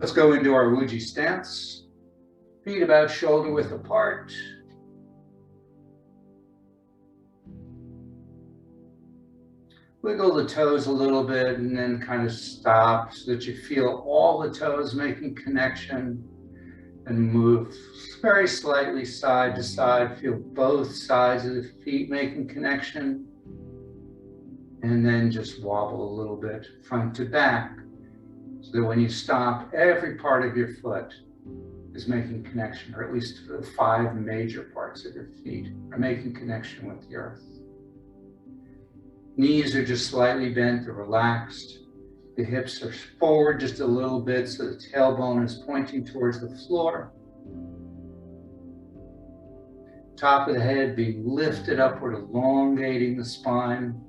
Let's go into our Wuji stance. Feet about shoulder width apart. Wiggle the toes a little bit and then kind of stop so that you feel all the toes making connection, and move very slightly side to side. Feel both sides of the feet making connection, and then just wobble a little bit front to back so that when you stop, every part of your foot is making connection, or at least the 5 major parts of your feet are making connection with the earth. Knees are just slightly bent or relaxed. The hips are forward just a little bit so the tailbone is pointing towards the floor. Top of the head being lifted upward, elongating the spine.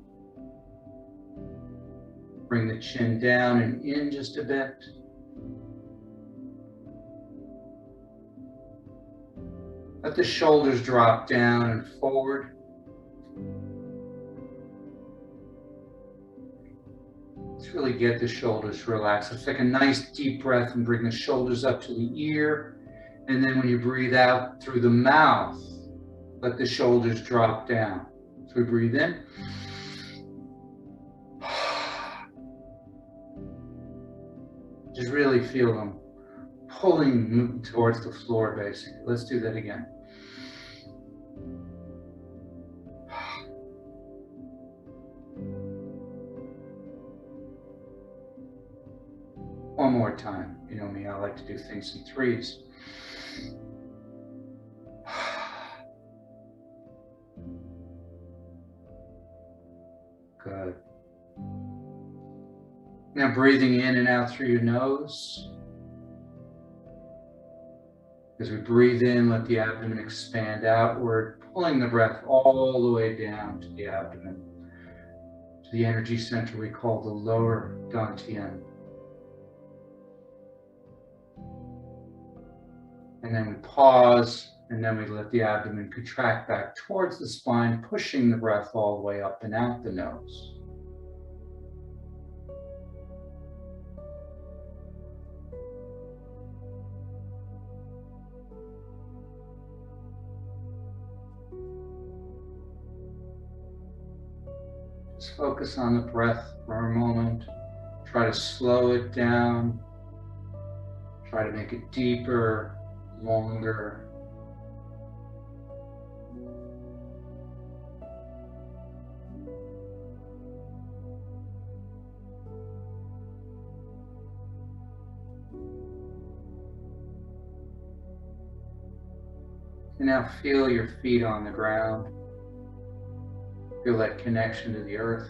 Bring the chin down and in just a bit. Let the shoulders drop down and forward. Let's really get the shoulders relaxed. Let's take a nice deep breath and bring the shoulders up to the ear. And then when you breathe out through the mouth, let the shoulders drop down. So we breathe in. Just really feel them pulling towards the floor, basically. Let's do that again. One more time. You know me, I like to do things in 3s. Good. Now breathing in and out through your nose. As we breathe in, let the abdomen expand outward, pulling the breath all the way down to the abdomen, to the energy center we call the lower dantian. And then we pause, and then we let the abdomen contract back towards the spine, pushing the breath all the way up and out the nose. Just focus on the breath for a moment. Try to slow it down. Try to make it deeper, longer. And now feel your feet on the ground. Feel that connection to the earth.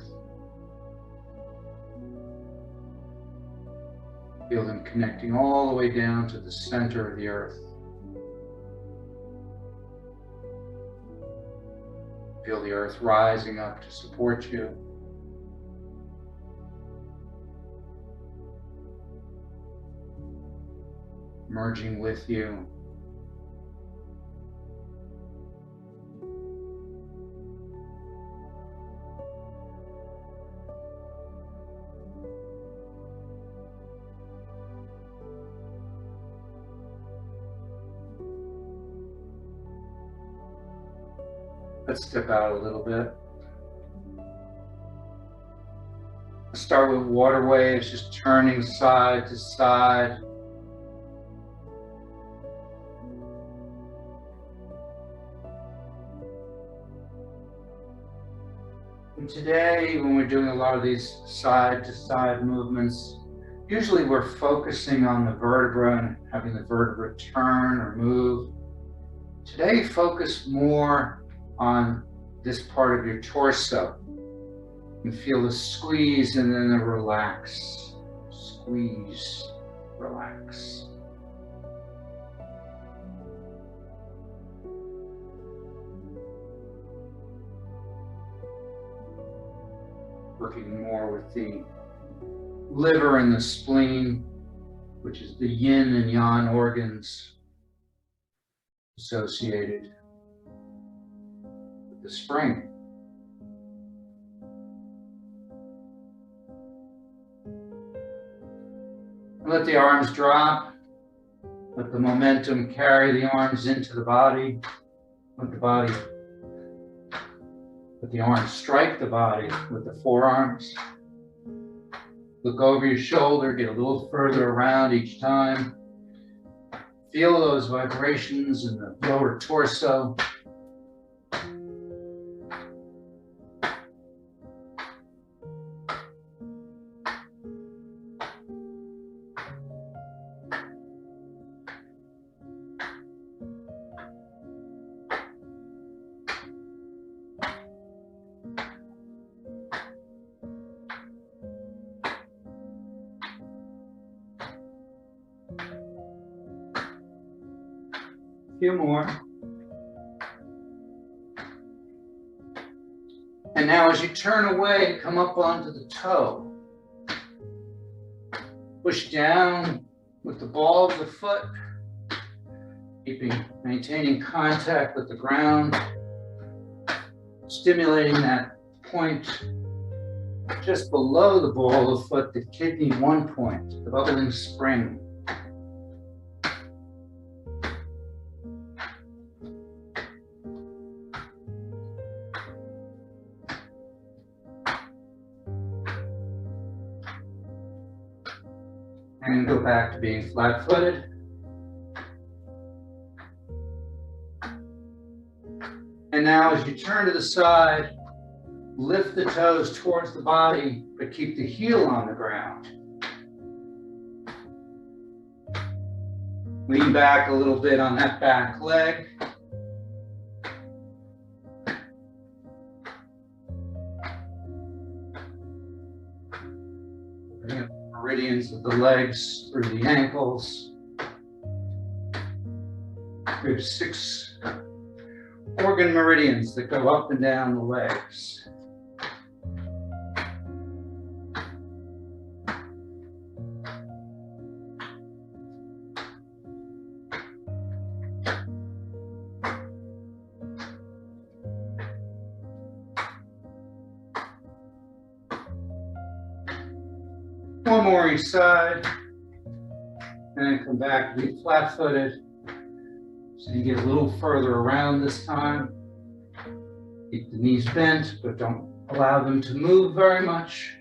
Feel them connecting all the way down to the center of the earth. Feel the earth rising up to support you. Merging with you. Let's step out a little bit. Start with water waves, just turning side to side. And today, when we're doing a lot of these side to side movements, usually we're focusing on the vertebra and having the vertebra turn or move. Today, focus more on this part of your torso. You feel the squeeze and then the relax. Squeeze, relax. Working more with the liver and the spleen, which is the yin and yang organs associated the spring. And Let the arms drop. Let the momentum carry the arms into the body. Let the arms strike the body with the forearms. Look over your shoulder, get a little further around each time. Feel those vibrations in the lower torso. Few more. And now as you turn away, come up onto the toe. Push down with the ball of the foot, maintaining contact with the ground, stimulating that point just below the ball of the foot, the kidney 1 point, the bubbling spring. And go back to being flat-footed. And now as you turn to the side, lift the toes towards the body, but keep the heel on the ground. Lean back a little bit on that back leg. Bring up the meridians of the legs through the ankles. We have 6 organ meridians that go up and down the legs. One more each side, and then come back to be flat-footed. So you get a little further around this time. Keep the knees bent, but don't allow them to move very much.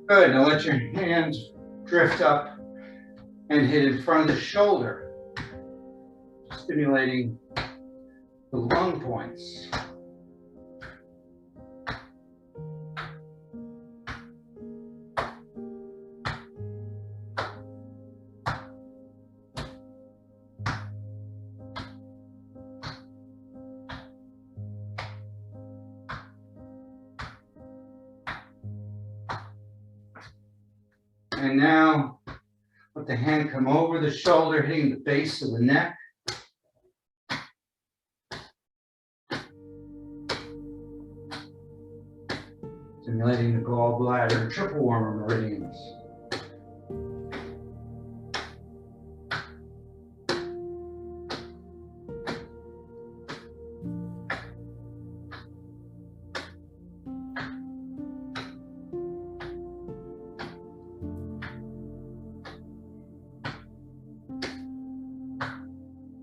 Good, now let your hands drift up and hit in front of the shoulder, stimulating the lung points. And now, let the hand come over the shoulder, hitting the base of the neck. Stimulating the gallbladder and triple warmer meridians.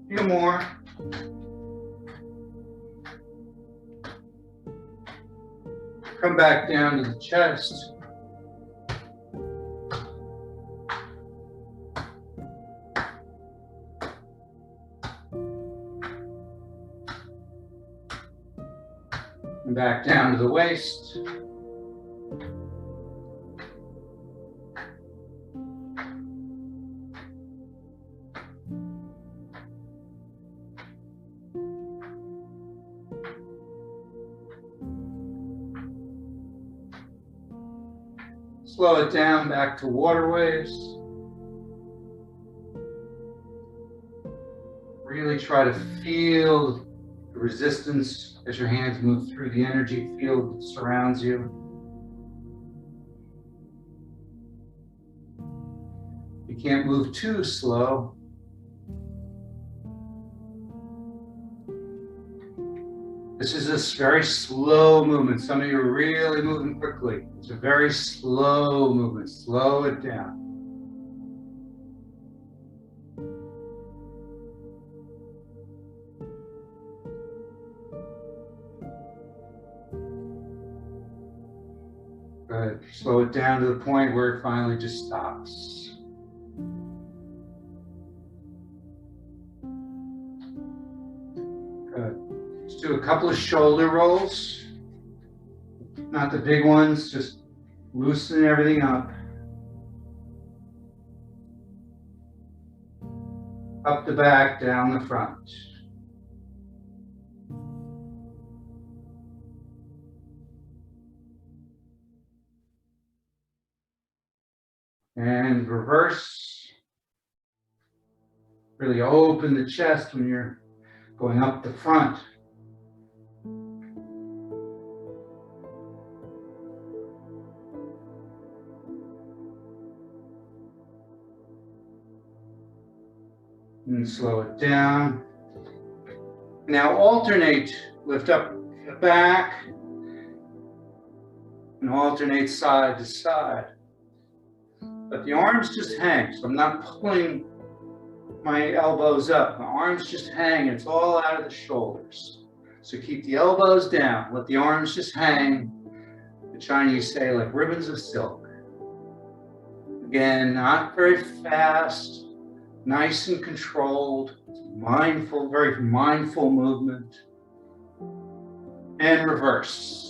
Few more. Come back down to the chest. And back down to the waist. Slow it down back to waterways. Really try to feel the resistance as your hands move through the energy field that surrounds you. You can't move too slow. This is a very slow movement. Some of you are really moving quickly. It's a very slow movement. Slow it down. Good. Slow it down to the point where it finally just stops. Good. Let's do a couple of shoulder rolls. Not the big ones, just loosen everything up. Up the back, down the front. And reverse. Really open the chest when you're going up the front. And slow it down. Now alternate, lift up the back and alternate side to side. But the arms just hang, so I'm not pulling my elbows up. My arms just hang, it's all out of the shoulders. So keep the elbows down, let the arms just hang. The Chinese say like ribbons of silk. Again, not very fast, nice and controlled, mindful, very mindful movement. And reverse.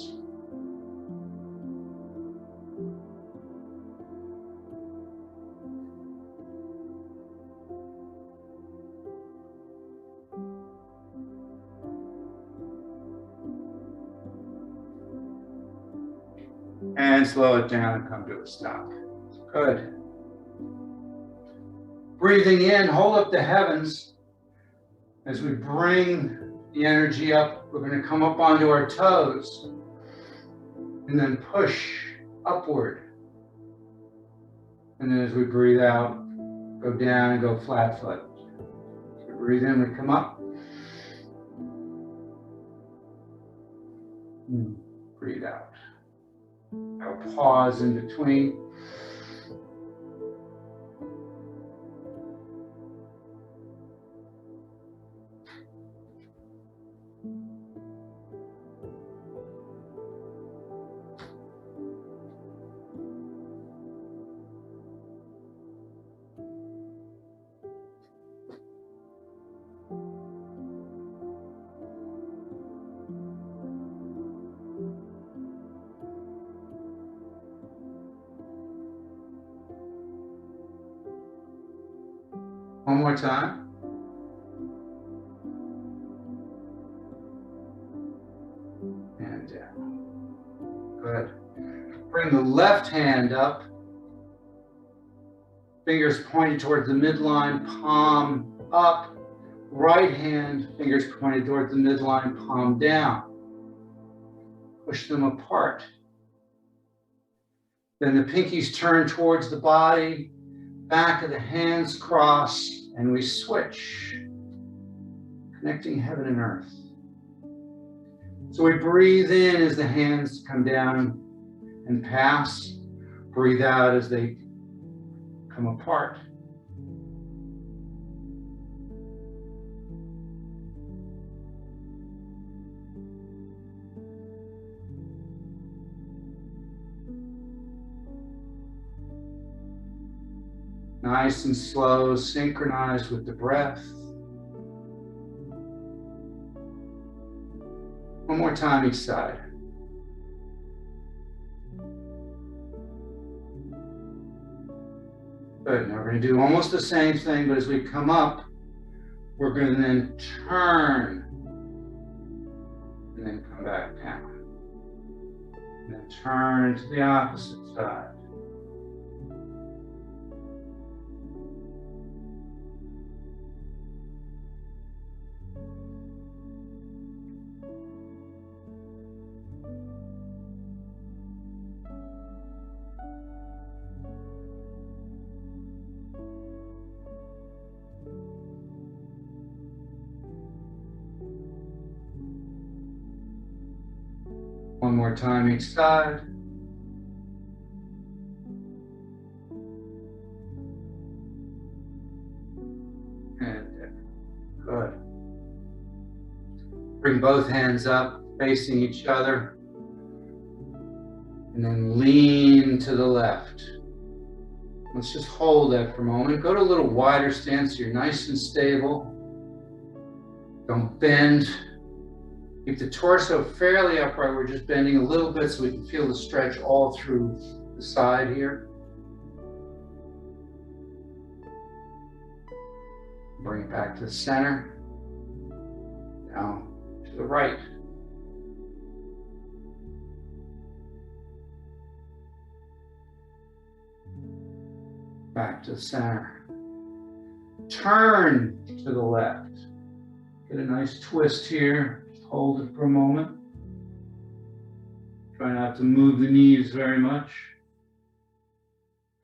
And slow it down and come to a stop. Good. Breathing in, hold up the heavens. As we bring the energy up, we're going to come up onto our toes and then push upward. And then as we breathe out, go down and go flat foot. So breathe in, we come up. And breathe out. Now pause in between. One more time. And down. Good. Bring the left hand up. Fingers pointed towards the midline, palm up. Right hand, fingers pointed towards the midline, palm down. Push them apart. Then the pinkies turn towards the body. Back of the hands cross, and we switch, connecting heaven and earth. So we breathe in as the hands come down and pass. Breathe out as they come apart. Nice and slow, synchronized with the breath. One more time each side. Good. Now we're going to do almost the same thing, but as we come up, we're going to then turn and then come back down. And then turn to the opposite side. more time each side. And good. Bring both hands up, facing each other. And then lean to the left. Let's just hold that for a moment. Go to a little wider stance so you're nice and stable. Don't bend. Keep the torso fairly upright. We're just bending a little bit so we can feel the stretch all through the side here. Bring it back to the center. Now to the right. Back to the center. Turn to the left. Get a nice twist here. Hold it for a moment. Try not to move the knees very much.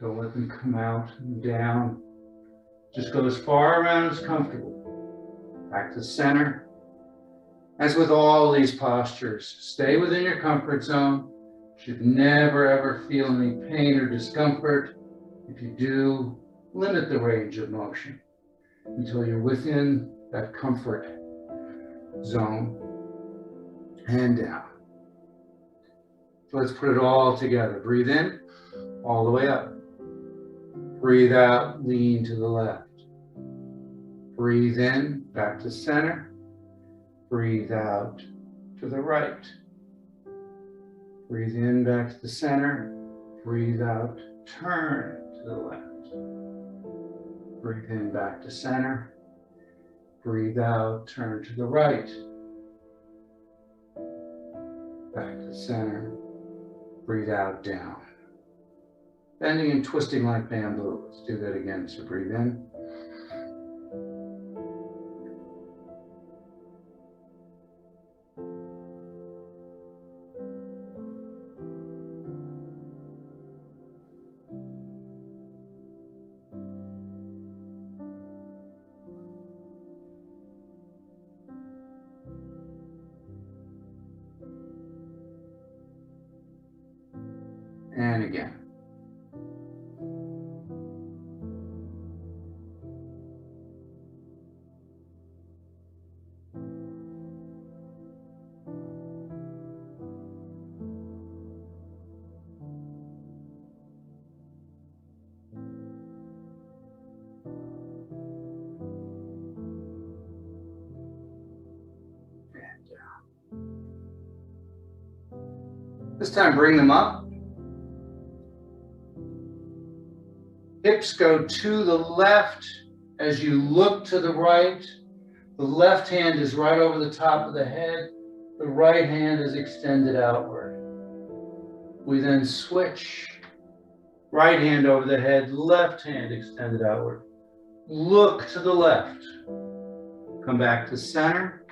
Don't let them come out and down. Just go as far around as comfortable. Back to the center. As with all these postures, stay within your comfort zone. You should never ever feel any pain or discomfort. If you do, limit the range of motion until you're within that comfort zone. And down. So let's put it all together. Breathe in, all the way up. Breathe out, lean to the left. Breathe in, back to center. Breathe out to the right. Breathe in, back to the center. Breathe out, turn to the left. Breathe in, back to center. Breathe out, turn to the right. Back to center. Breathe out, down. Bending and twisting like bamboo. Let's do that again. So breathe in. And again. And down. This time bring them up. Hips go to the left as you look to the right. The left hand is right over the top of the head. The right hand is extended outward. We then switch. Right hand over the head, left hand extended outward. Look to the left. Come back to center.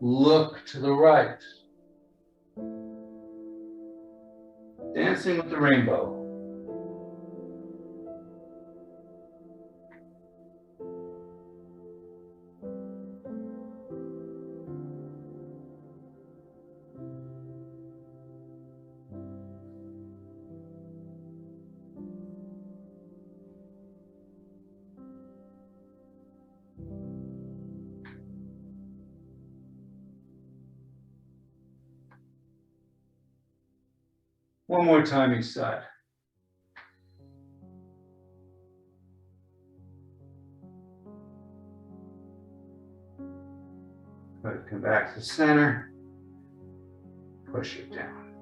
Look to the right. Dancing with the rainbow. One more time each side. Good. Come back to center. Push it down.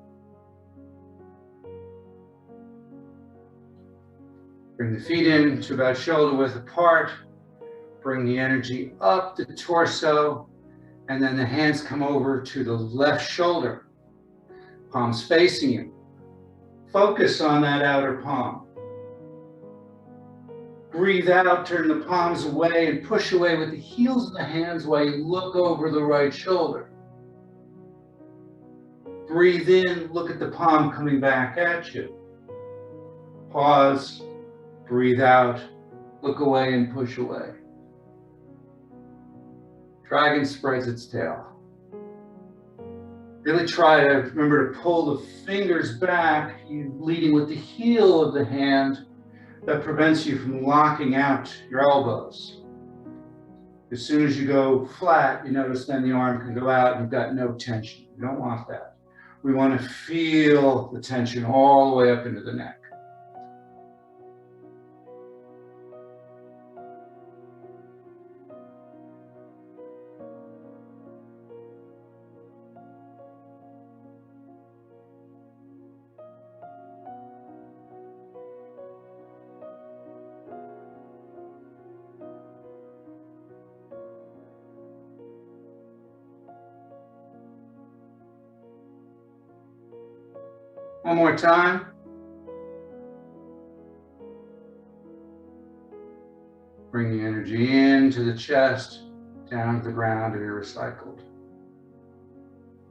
Bring the feet in to about shoulder width apart. Bring the energy up the torso, and then the hands come over to the left shoulder. Palms facing you. Focus on that outer palm. Breathe out, turn the palms away and push away with the heels of the hands while you look over the right shoulder. Breathe in, look at the palm coming back at you. Pause, breathe out, look away and push away. Dragon spreads its tail. Really try to remember to pull the fingers back, you leading with the heel of the hand. That prevents you from locking out your elbows. As soon as you go flat, you notice then the arm can go out and you've got no tension. You don't want that. We want to feel the tension all the way up into the neck. One more time. Bring the energy into the chest, down to the ground, and you're recycled.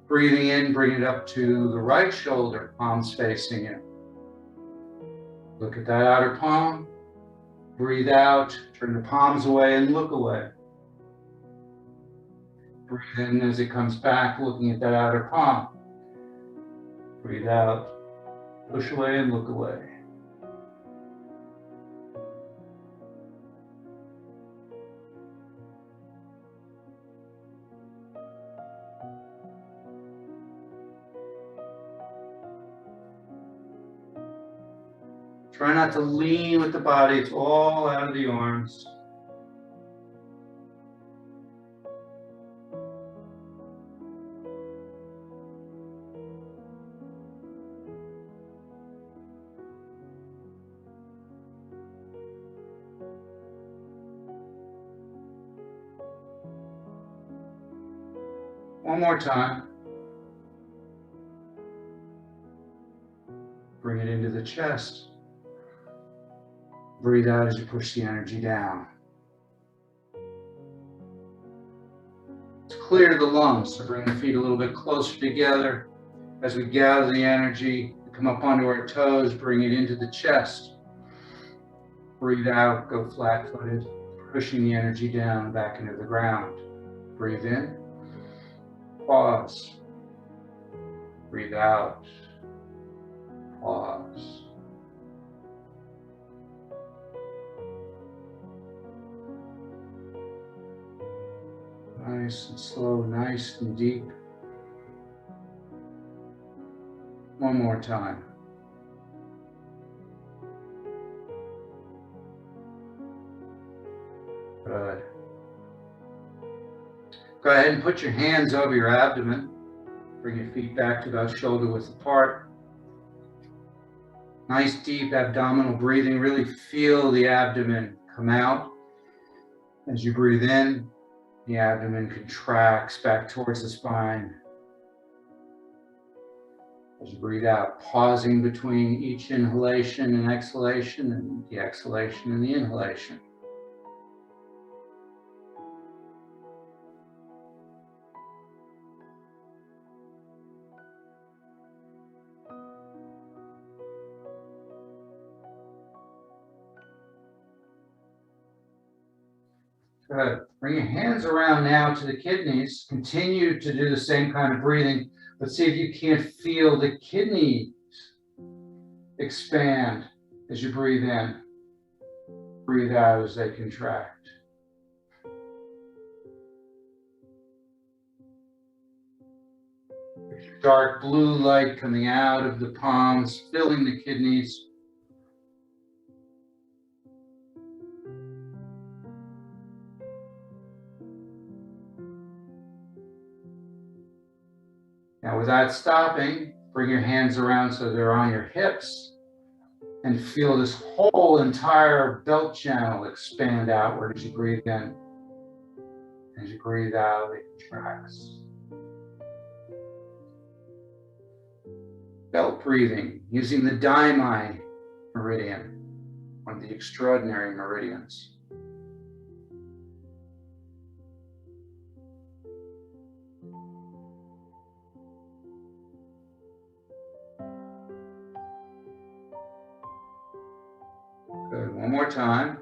Breathing in, bring it up to the right shoulder, palms facing you. Look at that outer palm. Breathe out, turn the palms away and look away. Breathe in as it comes back, looking at that outer palm. Breathe out. Push away and look away. Try not to lean with the body. It's all out of the arms. One more time. Bring it into the chest. Breathe out as you push the energy down. It's clear the lungs, so bring the feet a little bit closer together. As we gather the energy, come up onto our toes, bring it into the chest. Breathe out, go flat-footed, pushing the energy down back into the ground. Breathe in. Pause. Breathe out. Pause. Nice and slow, nice and deep. One more time. Good. Go ahead and put your hands over your abdomen. Bring your feet back to about shoulder width apart. Nice deep abdominal breathing. Really feel the abdomen come out. As you breathe in, the abdomen contracts back towards the spine. As you breathe out, pausing between each inhalation and exhalation, and the exhalation and the inhalation. Good. Bring your hands around now to the kidneys. Continue to do the same kind of breathing, but see if you can't feel the kidneys expand as you breathe in. Breathe out as they contract. Dark blue light coming out of the palms, filling the kidneys. Now without stopping, bring your hands around so they're on your hips and feel this whole entire belt channel expand outward as you breathe in. As you breathe out, it contracts. Belt breathing using the Daimai meridian, one of the extraordinary meridians. Good. One more time.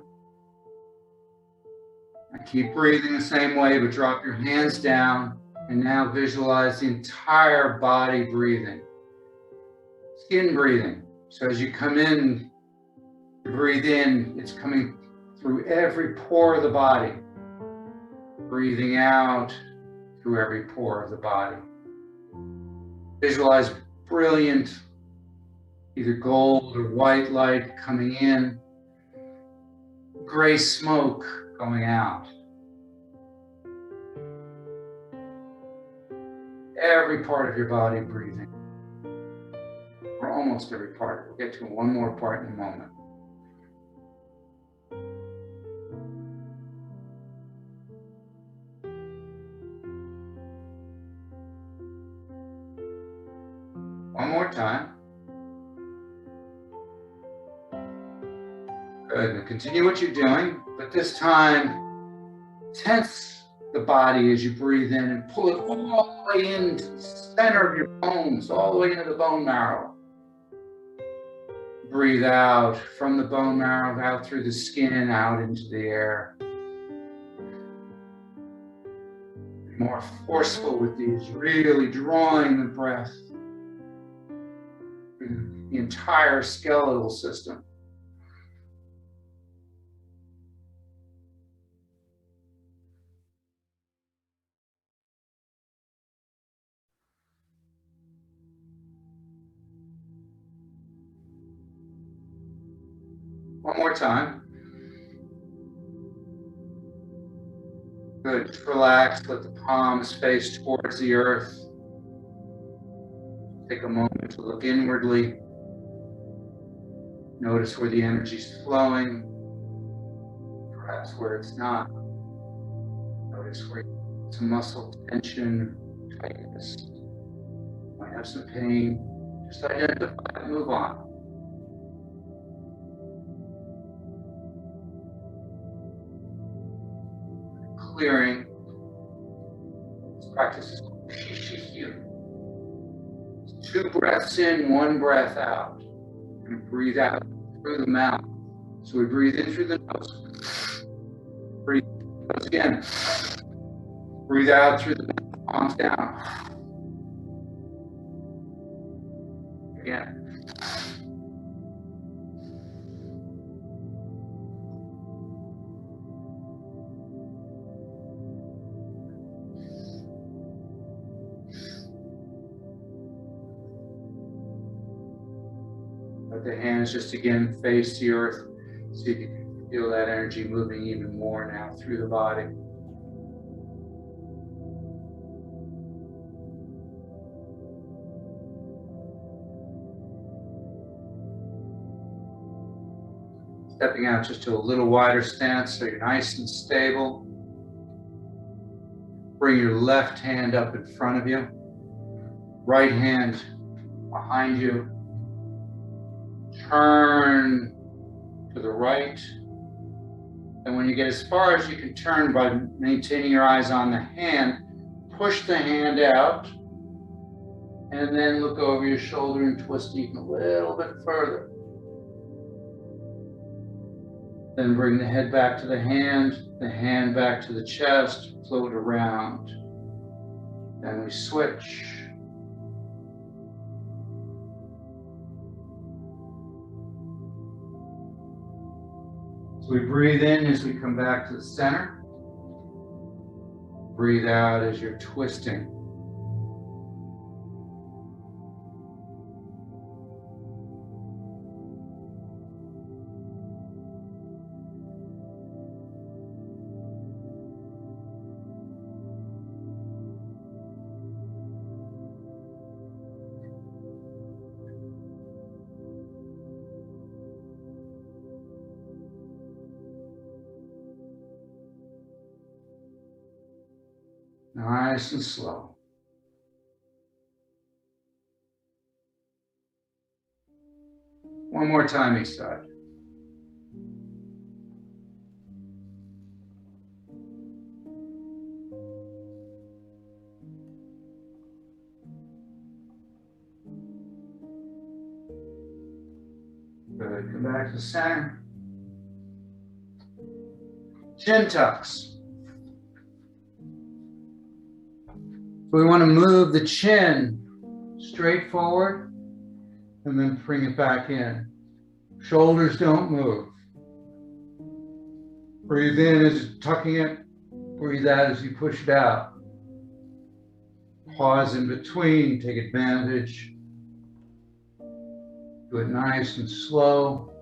And keep breathing the same way, but drop your hands down And now visualize the entire body breathing. Skin breathing. So as you come in, breathe in, it's coming through every pore of the body. Breathing out through every pore of the body. Visualize brilliant, either gold or white light coming in, gray smoke going out. Every part of your body breathing. Or almost every part. We'll get to one more part in a moment. One more time. Good. Now continue what you're doing, but this time tense the body as you breathe in and pull it all the way into the center of your bones, all the way into the bone marrow. Breathe out from the bone marrow, out through the skin, out into the air. Be more forceful with these, really drawing the breath through the entire skeletal system. One more time. Good. Just relax. Let the palms face towards the earth. Take a moment to look inwardly. Notice where the energy is flowing, perhaps where it's not. Notice where some muscle tension, tightness. You might have some pain. Just identify and move on. Clearing. This practice is called Qigong. 2 breaths in, 1 breath out. And breathe out through the mouth. So we breathe in through the nose. Breathe in again. Breathe out through the mouth, palms down. Again. Let the hands just again face the earth so you can feel that energy moving even more now through the body. Stepping out just to a little wider stance so you're nice and stable. Bring your left hand up in front of you. Right hand behind you. Turn to the right. And when you get as far as you can turn by maintaining your eyes on the hand, push the hand out and then look over your shoulder and twist even a little bit further. Then bring the head back to the hand back to the chest, float around. Then we switch. So we breathe in as we come back to the center. Breathe out as you're twisting. Nice and slow. One more time each side. Good. Come back to the center. Chin tucks. We want to move the chin straight forward and then bring it back in. Shoulders don't move. Breathe in as you're tucking it. Breathe out as you push it out. Pause in between, take advantage. Do it nice and slow.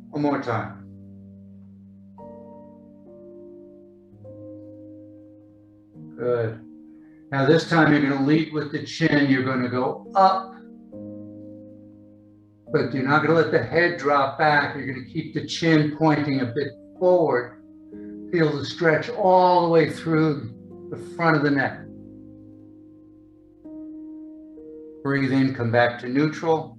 One more time. Good. Now this time you're going to lead with the chin. You're going to go up, but you're not going to let the head drop back. You're going to keep the chin pointing a bit forward. Feel the stretch all the way through the front of the neck. Breathe in, come back to neutral.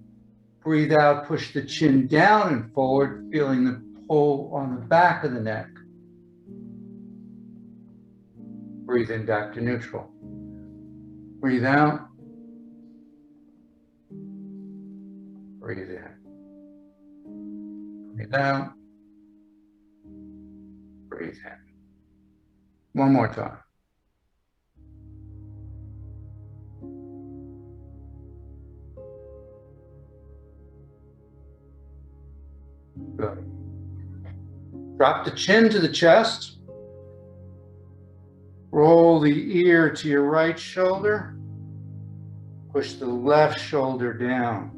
Breathe out, push the chin down and forward, feeling the pull on the back of the neck. Breathe in, back to neutral. Breathe out. Breathe in. Breathe out. Breathe in. One more time. Good. Drop the chin to the chest. Roll the ear to your right shoulder. Push the left shoulder down.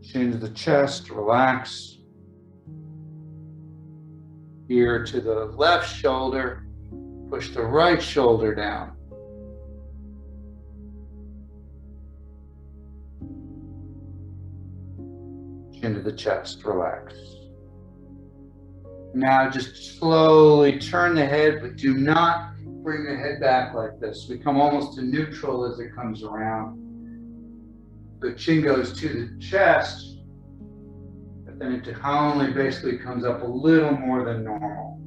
Chin to the chest, relax. Ear to the left shoulder. Push the right shoulder down. Into the chest, relax. Now just slowly turn the head, but do not bring the head back like this. We come almost to neutral as it comes around. The chin goes to the chest, but then it only basically comes up a little more than normal.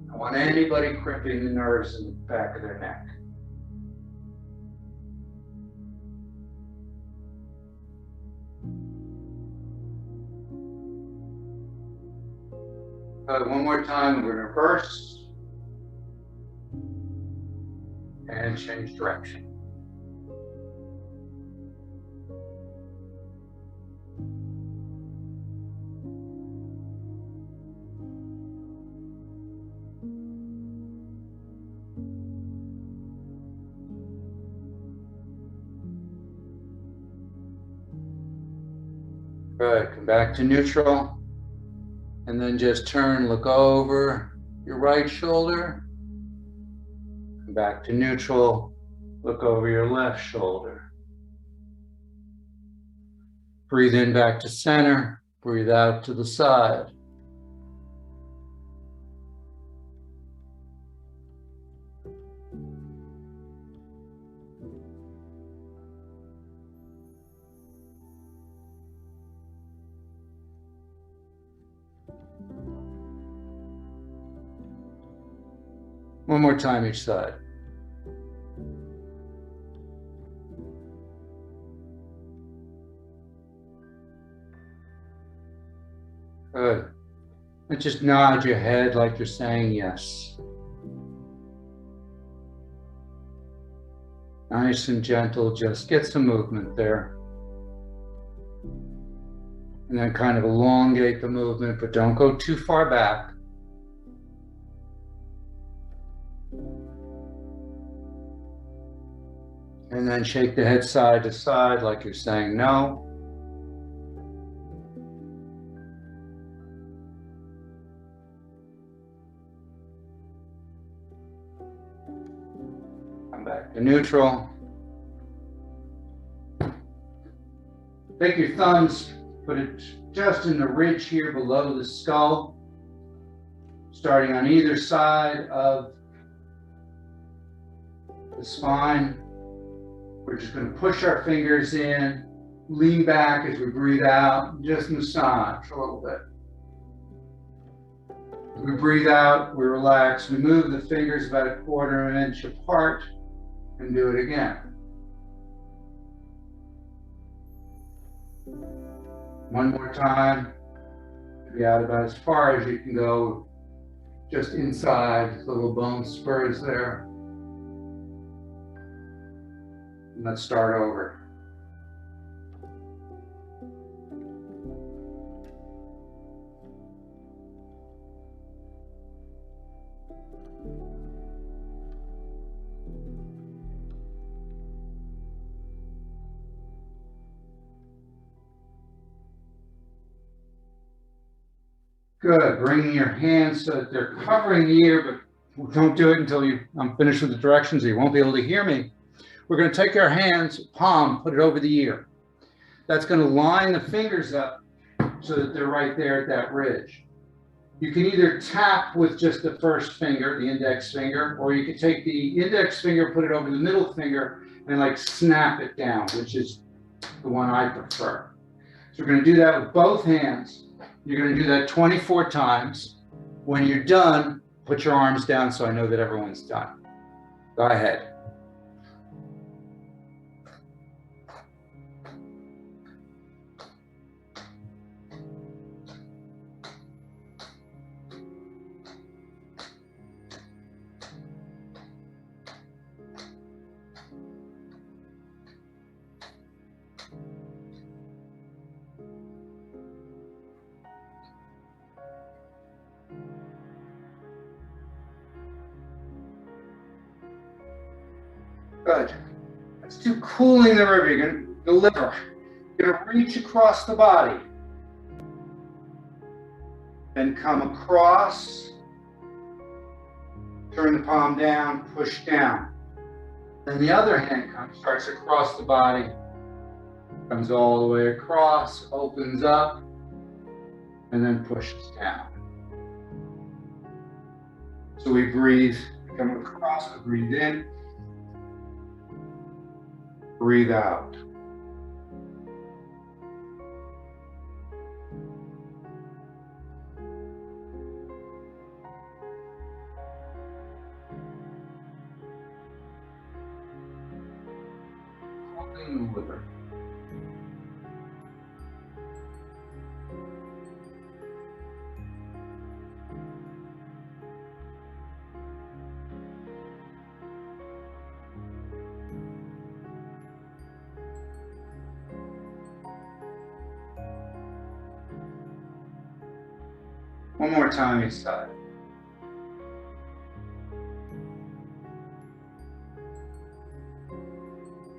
I don't want anybody crimping the nerves in the back of their neck. One more time, we're going to reverse and change direction. Good, come back to neutral. And then just turn, look over your right shoulder. Come back to neutral, look over your left shoulder. Breathe in back to center, breathe out to the side. One more time each side. Good. And just nod your head like you're saying yes. Nice and gentle, just get some movement there. And then kind of elongate the movement, but don't go too far back. And then shake the head side to side like you're saying no. Come back to neutral. Take your thumbs, put it just in the ridge here below the skull, starting on either side of the spine. We're just going to push our fingers in, lean back as we breathe out, just massage a little bit. We breathe out, we relax, we move the fingers about a quarter of an inch apart and do it again. One more time. Be out about as far as you can go, just inside the little bone spurs there. And let's start over. Good. Bringing your hands so that they're covering the ear, but don't do it until I'm finished with the directions, or you won't be able to hear me. We're going to take our hands, palm, put it over the ear. That's going to line the fingers up so that they're right there at that ridge. You can either tap with just the first finger, the index finger, or you can take the index finger, put it over the middle finger, and like snap it down, which is the one I prefer. So we're going to do that with both hands. You're going to do that 24 times. When you're done, put your arms down so I know that everyone's done. Go ahead. Good. Let's do cooling the river. You're going to deliver. You're going to reach across the body. Then come across. Turn the palm down, push down. Then the other hand starts across the body. Comes all the way across, opens up, and then pushes down. So we breathe, come across, we breathe in. Breathe out. Holding the liver. One more time each side.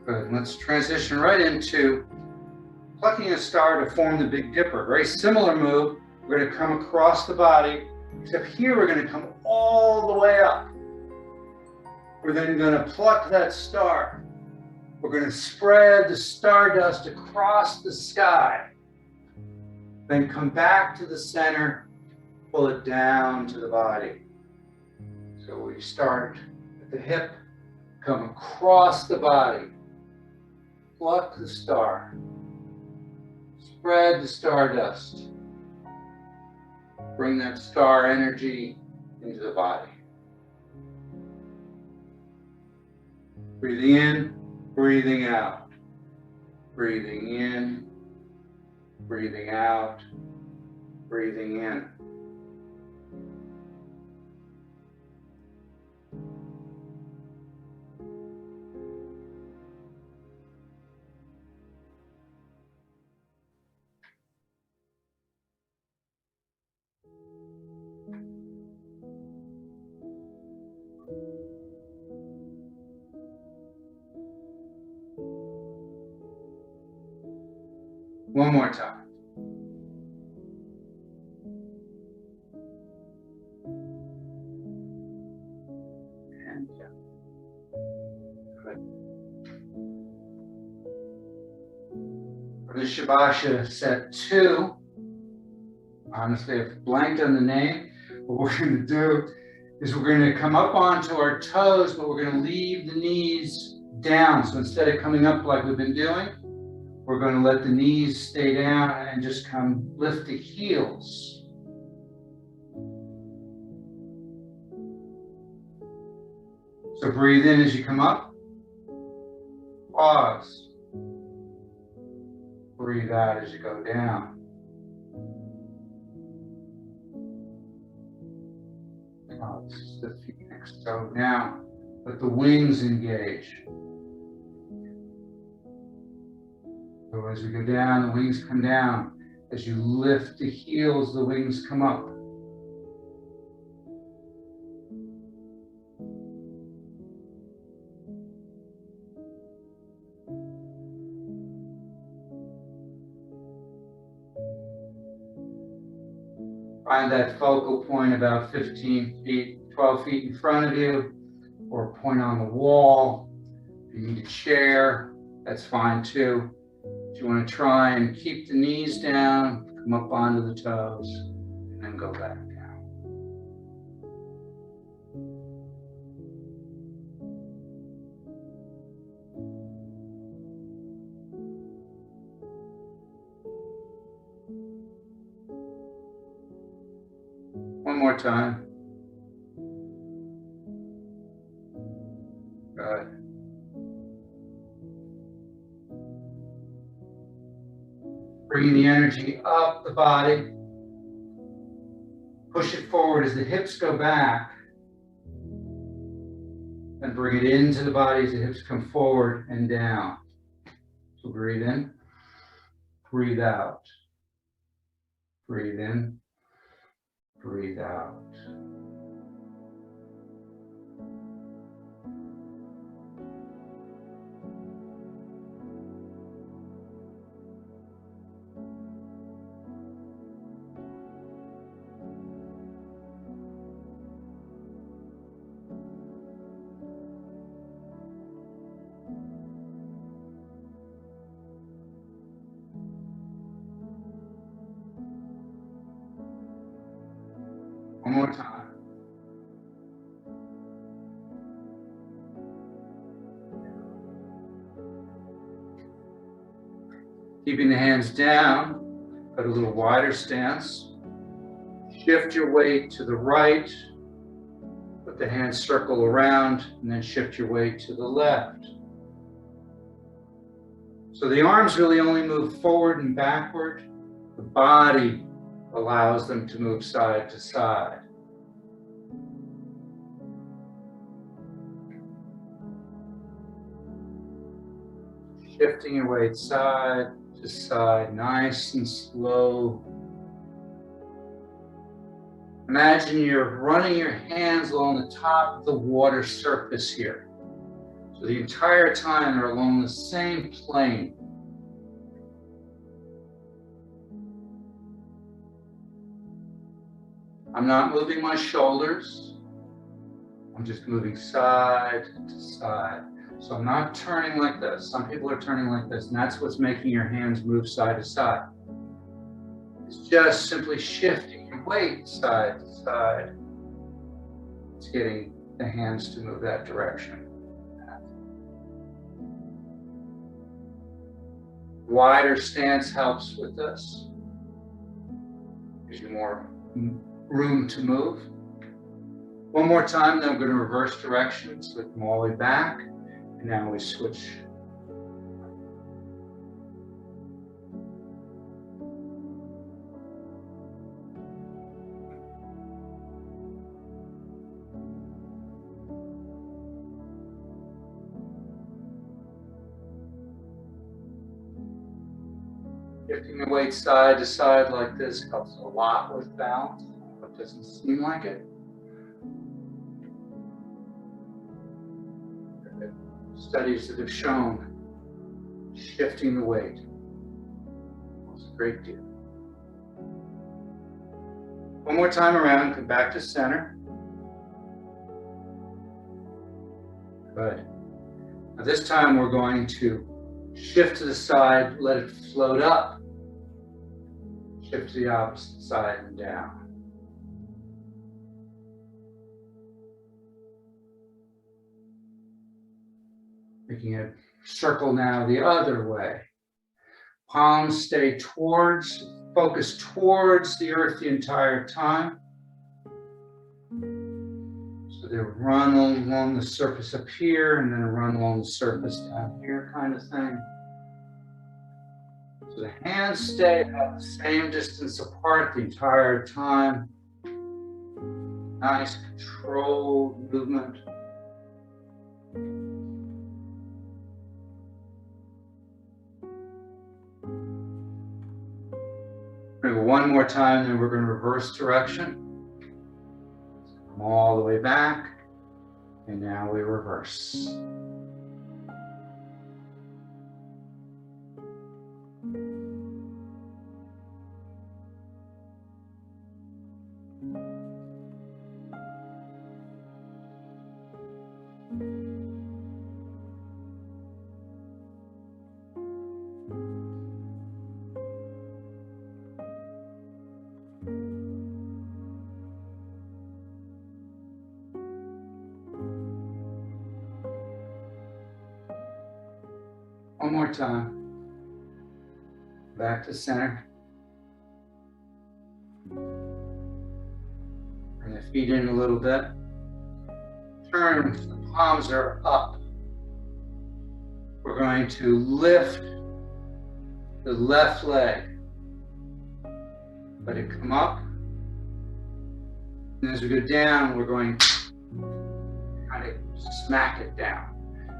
Good. Let's transition right into plucking a star to form the Big Dipper. Very similar move. We're going to come across the body, except here we're going to come all the way up. We're then going to pluck that star. We're going to spread the stardust across the sky. Then come back to the center. Pull it down to the body. So we start at the hip, come across the body, pluck the star, spread the stardust, bring that star energy into the body. Breathing in, breathing out, breathing in, breathing out, breathing in. One more time. And good. For the Shabasha set 2, honestly, I've blanked on the name. What we're going to do is we're going to come up onto our toes, but we're going to leave the knees down. So instead of coming up like we've been doing, we're going to let the knees stay down and just come lift the heels. So breathe in as you come up. Pause. Breathe out as you go down. Pause the phoenix. So now let the wings engage. So as we go down, the wings come down. As you lift the heels, the wings come up. Find that focal point about 15 feet, 12 feet in front of you, or a point on the wall. If you need a chair, that's fine too. If you want to try and keep the knees down, come up onto the toes, and then go back down. One more time. Good. Bringing the energy up the body. Push it forward as the hips go back. And bring it into the body as the hips come forward and down. So breathe in. Breathe out. Breathe in. Breathe out. One more time. Keeping the hands down, got a little wider stance. Shift your weight to the right. Let the hands circle around, and then shift your weight to the left. So the arms really only move forward and backward. The body allows them to move side to side. Shifting your weight side to side, nice and slow. Imagine you're running your hands along the top of the water surface here. So the entire time they're along the same plane. I'm not moving my shoulders. I'm just moving side to side. So I'm not turning like this. Some people are turning like this, and that's what's making your hands move side to side. It's just simply shifting your weight side to side. It's getting the hands to move that direction. Wider stance helps with this. Gives you more room to move. One more time, then I'm going to reverse directions. So come all the way back, and now we switch. Shifting the weight side to side like this helps a lot with balance. It doesn't seem like it. Studies that have shown shifting the weight was a great deal. One more time around, come back to center. Good. Now this time we're going to shift to the side, let it float up. Shift to the opposite side and down. Making a circle now the other way. Palms stay towards, focus towards the earth the entire time. So they run along the surface up here and then run along the surface down here kind of thing. So the hands stay about the same distance apart the entire time. Nice controlled movement. We're going to go one more time, then we're going to reverse direction. Come all the way back, and now we reverse. One more time. Back to center. Bring the feet in a little bit. Turn, the palms are up. We're going to lift the left leg. Let it come up. And as we go down, we're going to kind of smack it down.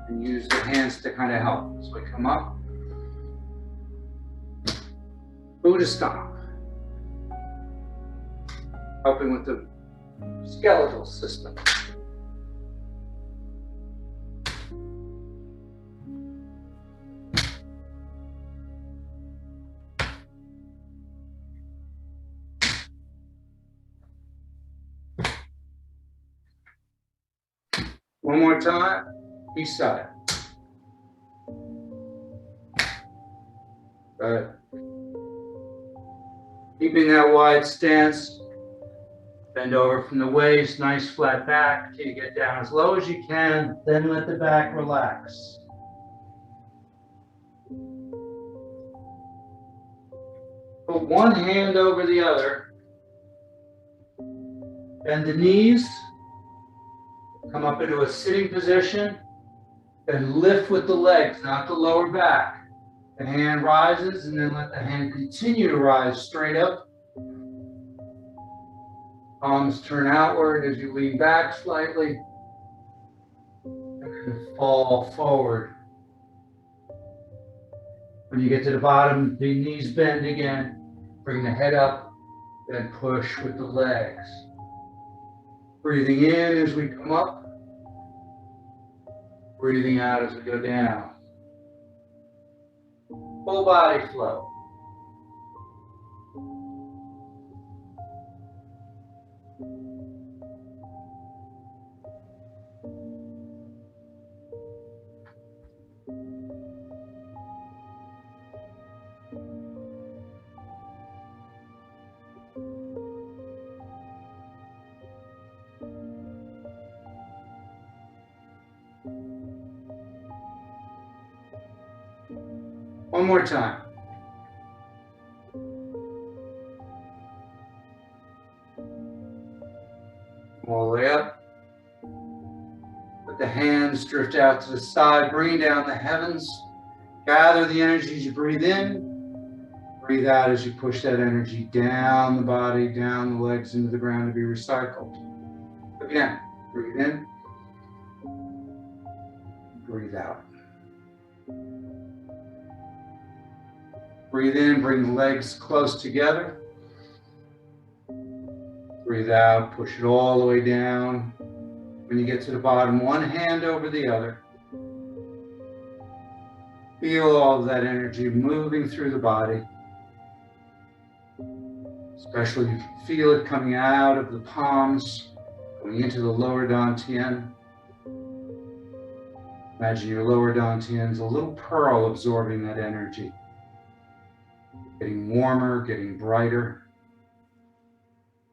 And use the hands to kind of help. So we come up. Buddha stomp. Helping with the skeletal system. One more time. Each side. Good. Keeping that wide stance. Bend over from the waist, nice flat back until you get down as low as you can. Then let the back relax. Put one hand over the other. Bend the knees. Come up into a sitting position and lift with the legs, not the lower back. The hand rises and then let the hand continue to rise straight up. Palms turn outward as you lean back slightly and then fall forward. When you get to the bottom, the knees bend again. Bring the head up, then push with the legs. Breathing in as we come up. Breathing out as we go down. Full body flow. One more time. All the way up. Let the hands drift out to the side. Bring down the heavens. Gather the energy as you breathe in. Breathe out as you push that energy down the body, down the legs into the ground to be recycled. Again, breathe in. Breathe out. Breathe in, bring the legs close together. Breathe out, push it all the way down. When you get to the bottom, one hand over the other. Feel all of that energy moving through the body. Especially you can feel it coming out of the palms, going into the lower dantian. Imagine your lower dantian is a little pearl absorbing that energy. Getting warmer, getting brighter,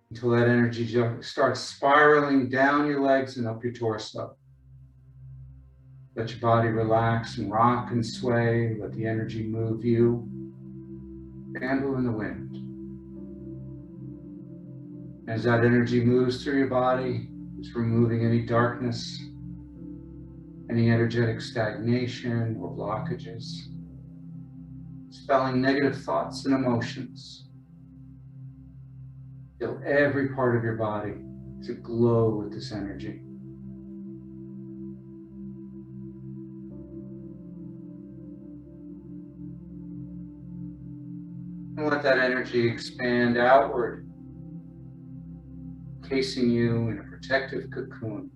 until that energy starts spiraling down your legs and up your torso. Let your body relax and rock and sway. Let the energy move you. Candle in the wind. As that energy moves through your body, It's removing any darkness, any energetic stagnation or blockages, expelling negative thoughts and emotions. Feel every part of your body to glow with this energy. And let that energy expand outward, encasing you in a protective cocoon.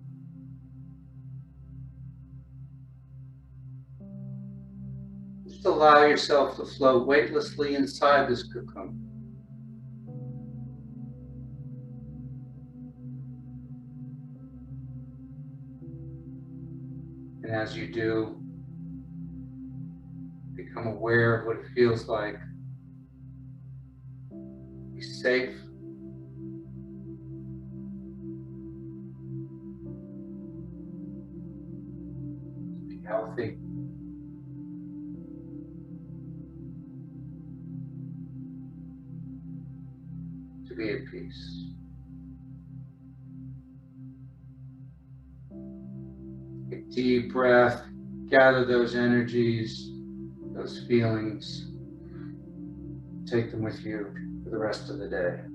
Just allow yourself to float weightlessly inside this cocoon. And as you do, become aware of what it feels like. Be safe. Be healthy. To be at peace. Take a deep breath, gather those energies, those feelings, take them with you for the rest of the day.